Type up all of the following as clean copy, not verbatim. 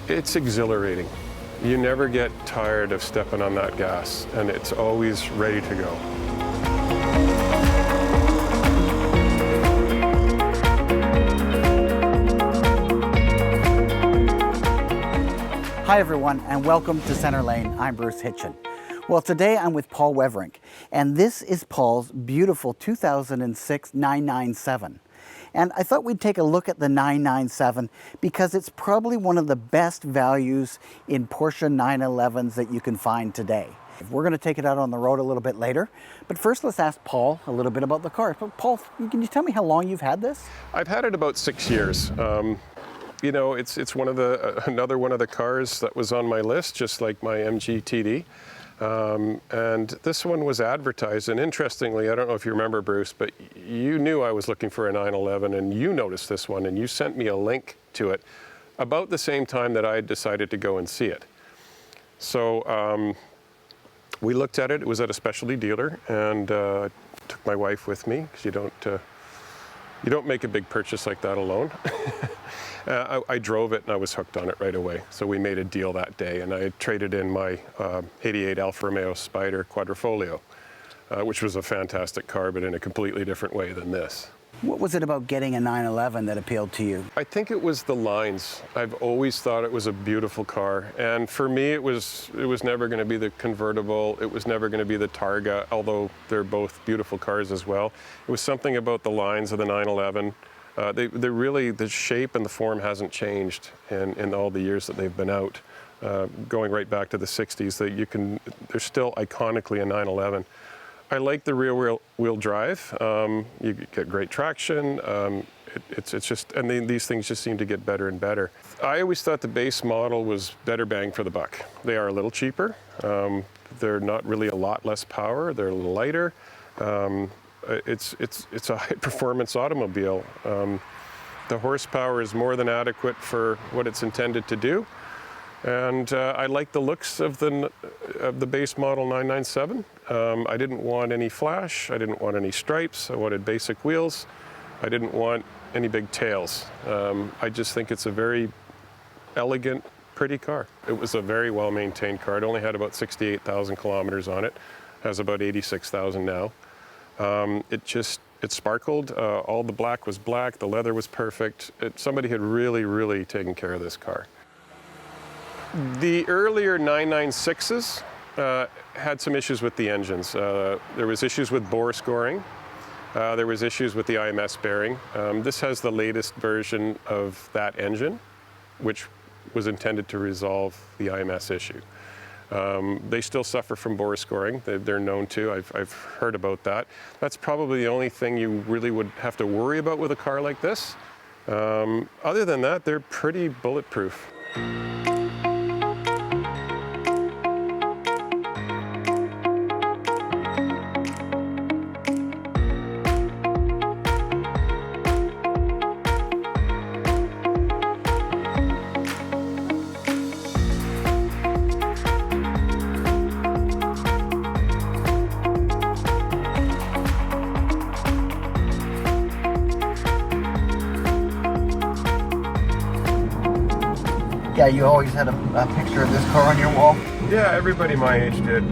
It's exhilarating. You never get tired of stepping on that gas, and it's always ready to go. Hi everyone, and welcome to Center Lane. I'm Bruce Hitchin. Well, today I'm with Paul Weverink, and this is Paul's beautiful 2006 997. And I thought we'd take a look at the 997 because it's probably one of the best values in Porsche 911s that you can find today. We're going to take it out on the road a little bit later, but first let's ask Paul a little bit about the car. Paul, can you tell me how long you've had this? I've had it about 6 years. You know, it's one of another one of the cars that was on my list, just like my MG TD. And this one was advertised, and interestingly, I don't know if you remember, Bruce, but you knew I was looking for a 911, and you noticed this one, and you sent me a link to it about the same time that I decided to go and see it. So we looked at it. It was at a specialty dealer, and I took my wife with me because you don't make a big purchase like that alone. I drove it and I was hooked on it right away. So we made a deal that day, and I traded in my 88 Alfa Romeo Spider Quadrifoglio, which was a fantastic car, but in a completely different way than this. What was it about getting a 911 that appealed to you? I think it was the lines. I've always thought it was a beautiful car, and for me it was never going to be the convertible. It was never going to be the Targa, although they're both beautiful cars as well. It was something about the lines of the 911. They really, the shape and the form hasn't changed in all the years that they've been out. Going right back to the 60s, they're still iconically a 911. I like the rear wheel drive. You get great traction. It's just, and these things just seem to get better and better. I always thought the base model was better bang for the buck. They are a little cheaper. They're not really a lot less power. They're a little lighter. It's a high-performance automobile. The horsepower is more than adequate for what it's intended to do, and I like the looks of the base model 997. I didn't want any flash. I didn't want any stripes. I wanted basic wheels. I didn't want any big tails. I just think it's a very elegant, pretty car. It was a very well-maintained car. It only had about 68,000 kilometers on it. It has about 86,000 now. It sparkled. All the black was black. The leather was perfect. Somebody had really, really taken care of this car. The earlier 996s had some issues with the engines. There was issues with bore scoring. There was issues with the IMS bearing. This has the latest version of that engine, which was intended to resolve the IMS issue. They still suffer from bore scoring. They're known to. I've heard about that. That's probably the only thing you really would have to worry about with a car like this. Other than that, they're pretty bulletproof. Yeah, you always had a picture of this car on your wall? Yeah, everybody my age did,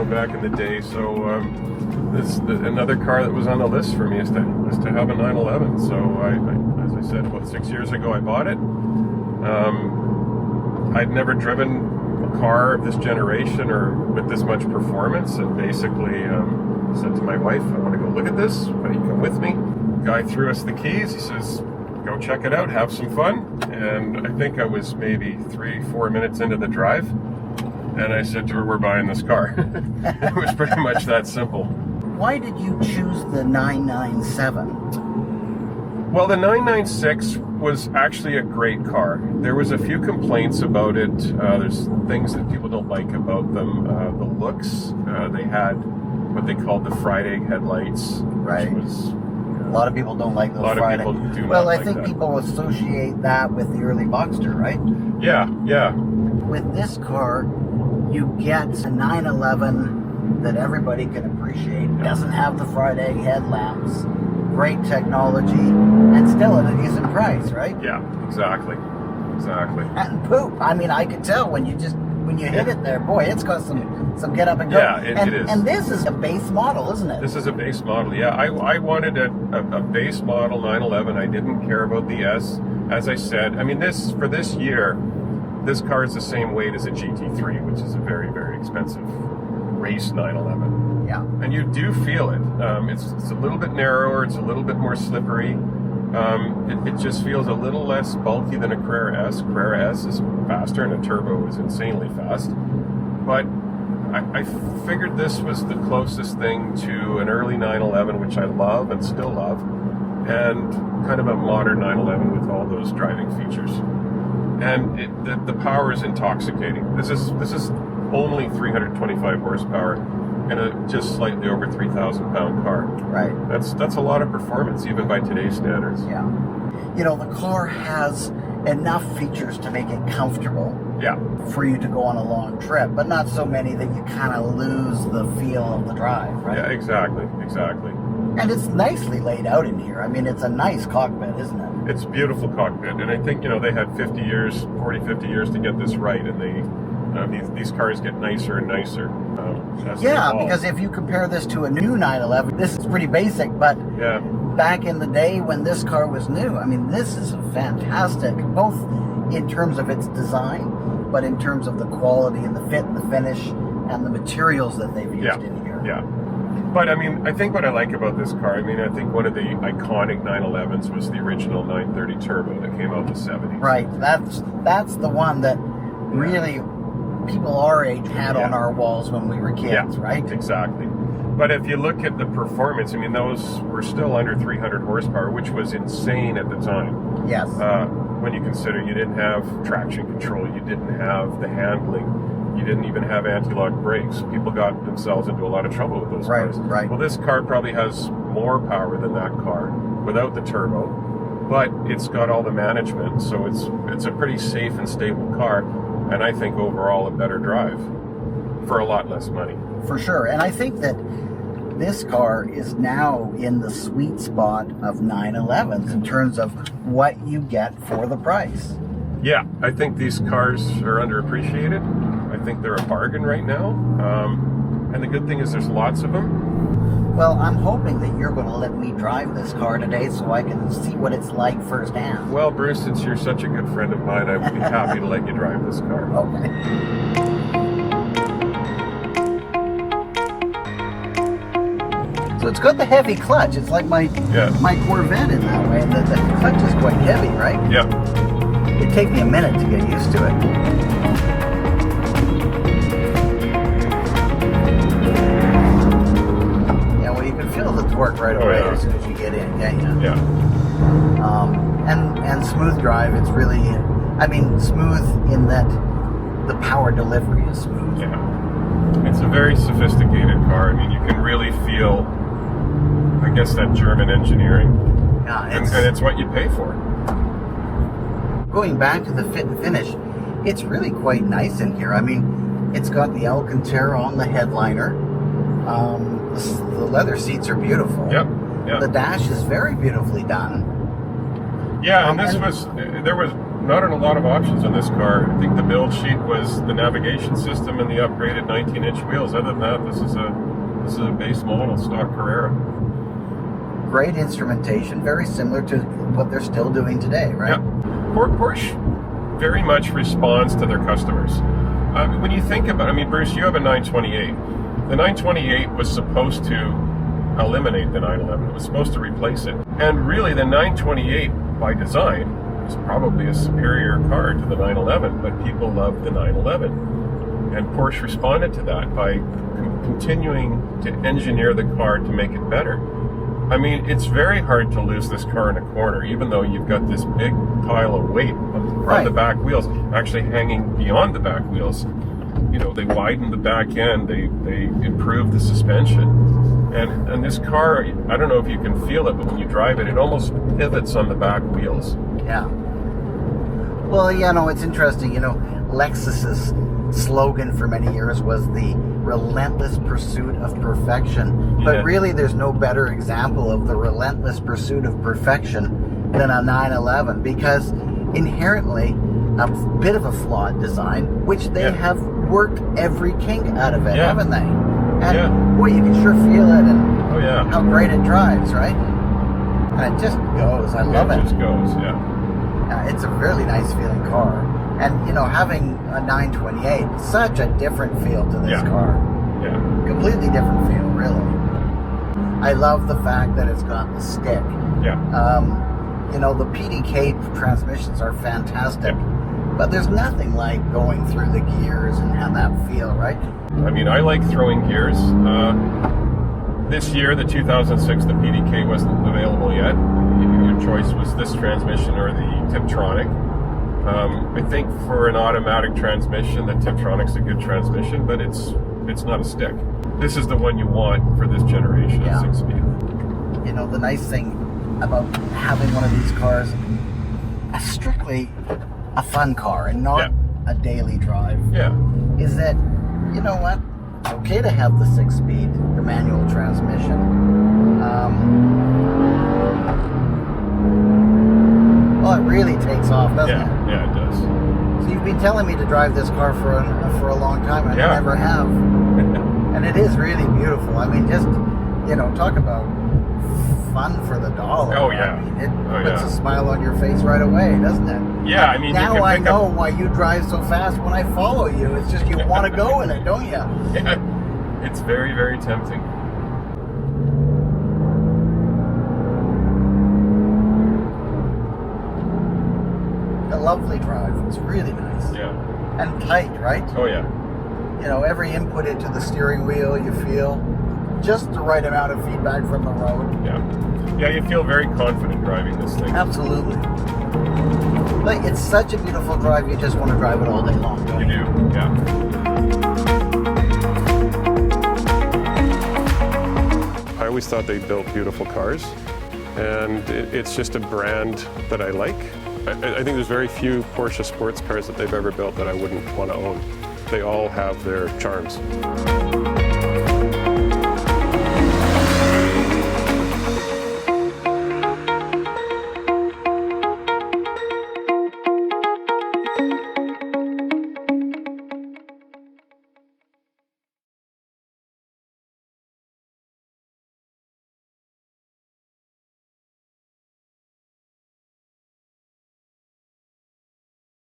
back in the day. So another car that was on the list for me is to have a 911. So as I said, about 6 years ago, I bought it. I'd never driven a car of this generation or with this much performance, and basically said to my wife, I want to go look at this. Can you come with me? Guy threw us the keys. He says, go check it out, have some fun. And I think I was maybe 3-4 minutes into the drive, and I said to her, we're buying this car. It was pretty much that simple. Why did you choose the 997? Well, the 996 was actually a great car. There was a few complaints about it. There's things that people don't like about them. The looks, they had what they called the fried egg headlights, right? Which was, a lot of people don't like those fried egg. A lot of people do not well, like I think that. people associate that with the early Boxster, right? Yeah. With this car, you get a 911 that everybody can appreciate. Doesn't have the fried egg headlamps. Great technology, and still at a decent price, right? Yeah, exactly. And poop. I mean, I could tell when you hit it there. Boy, it's got some get up and go. Yeah, it is. And this is a base model, isn't it? This is a base model. Yeah, I wanted a base model 911. I didn't care about the S. As I said, I mean, for this year, this car is the same weight as a GT3, which is a very, very expensive race 911. Yeah. And you do feel it. It's a little bit narrower. It's a little bit more slippery. It just feels a little less bulky than a Carrera S. Carrera S is faster, and a turbo is insanely fast. But I figured this was the closest thing to an early 911, which I love and still love, and kind of a modern 911 with all those driving features. And the power is intoxicating. This is only 325 horsepower in a just slightly over 3,000 pound car. Right. That's a lot of performance, even by today's standards. Yeah. You know, the car has enough features to make it comfortable. Yeah. For you to go on a long trip, but not so many that you kind of lose the feel of the drive, right? Yeah, exactly. And it's nicely laid out in here. I mean, it's a nice cockpit, isn't it? It's a beautiful cockpit, and I think, they had 50 years to get this right, and these cars get nicer and nicer. Yeah, because if you compare this to a new 911, this is pretty basic, but yeah. Back in the day when this car was new, I mean, this is fantastic, both in terms of its design, but in terms of the quality and the fit and the finish and the materials that they've used in here. Yeah. But I mean, I think what I like about this car, I think one of the iconic 911s was the original 930 Turbo that came out in the 70s. Right. That's the one that really people our age had on our walls when we were kids, right? Exactly. But if you look at the performance, those were still under 300 horsepower, which was insane at the time. Yes. When you consider you didn't have traction control, you didn't have the handling, you didn't even have anti-lock brakes. People got themselves into a lot of trouble with those cars. Right. Well, this car probably has more power than that car without the turbo, but it's got all the management, so it's a pretty safe and stable car, and I think overall a better drive for a lot less money. For sure. And I think that this car is now in the sweet spot of 911s in terms of what you get for the price. Yeah, I think these cars are underappreciated. I think they're a bargain right now. And the good thing is there's lots of them. Well, I'm hoping that you're going to let me drive this car today so I can see what it's like firsthand. Well, Bruce, since you're such a good friend of mine, I would be happy to let you drive this car. Okay. So it's got the heavy clutch. It's like my Corvette in that way. The clutch is quite heavy, right? Yeah. It'd take me a minute to get used to it. Yeah, well, you can feel the torque right away as soon as you get in, can't you? Yeah. And smooth drive, it's really, smooth in that the power delivery is smooth. Yeah. It's a very sophisticated car. You can really feel, I guess, that German engineering. Yeah, and it's what you pay for. Going back to the fit and finish, it's really quite nice in here. It's got the Alcantara on the headliner. The leather seats are beautiful. Yep. The dash is very beautifully done. Yeah, and there was not a lot of options on this car. I think the build sheet was the navigation system and the upgraded 19-inch wheels. Other than that, this is a base model stock Carrera. Great instrumentation, very similar to what they're still doing today, right? Yeah. Porsche very much responds to their customers. When you think about it, Bruce, you have a 928. The 928 was supposed to eliminate the 911. It was supposed to replace it. And really, the 928, by design, is probably a superior car to the 911, but people love the 911. And Porsche responded to that by continuing to engineer the car to make it better. It's very hard to lose this car in a corner, even though you've got this big pile of weight on the back wheels, actually hanging beyond the back wheels. They widened the back end, they improved the suspension. And this car, I don't know if you can feel it, but when you drive it, it almost pivots on the back wheels. Yeah. Well, it's interesting. Lexus's slogan for many years was the relentless pursuit of perfection. But Yeah. really, there's no better example of the relentless pursuit of perfection than a 911, because inherently a bit of a flawed design, which they Yeah. have worked every kink out of it, Yeah. haven't they? And Yeah. boy, you can sure feel it, and Oh yeah. how great it drives, right? And it just goes. I love It it. just goes. Yeah. It's a really nice feeling car. And, you know, having a 928, such a different feel to this Yeah. car. Yeah. Completely different feel, really. I love the fact that it's got the stick. Yeah. You know, the PDK transmissions are fantastic. Yeah. But there's nothing like going through the gears and have that feel, right? I mean, I like throwing gears. This year, the 2006, the PDK wasn't available yet. Your choice was this transmission or the Tiptronic. I think for an automatic transmission, the Tiptronic's a good transmission, but it's not a stick. This is the one you want for this generation Yeah. of 6-speed. You know, the nice thing about having one of these cars, a strictly a fun car and not Yeah. a daily drive, Yeah. is that, you know what, it's okay to have the 6-speed, the manual transmission. Well, it really takes off, doesn't Yeah. it? Yeah, it does. So you've been telling me to drive this car for a long time, and Yeah. I never have. And it is really beautiful. I mean, just, you know, talk about fun for the dollar. Oh, yeah. I mean, it Oh, puts yeah. a smile on your face right away, doesn't it? Yeah, I mean, Now you I can pick know up. why you drive so fast when I follow you. It's just you want to go in it, don't you? Yeah. It's very, very tempting. A lovely drive. It's really nice. Yeah. And tight, right? Oh yeah. You know, every input into the steering wheel, you feel just the right amount of feedback from the road. Yeah. Yeah, you feel very confident driving this thing. Absolutely. Like, it's such a beautiful drive, you just want to drive it all day long, don't You you? do. Yeah. I always thought they built beautiful cars, and it's just a brand that I like. I think there's very few Porsche sports cars that they've ever built that I wouldn't want to own. They all have their charms.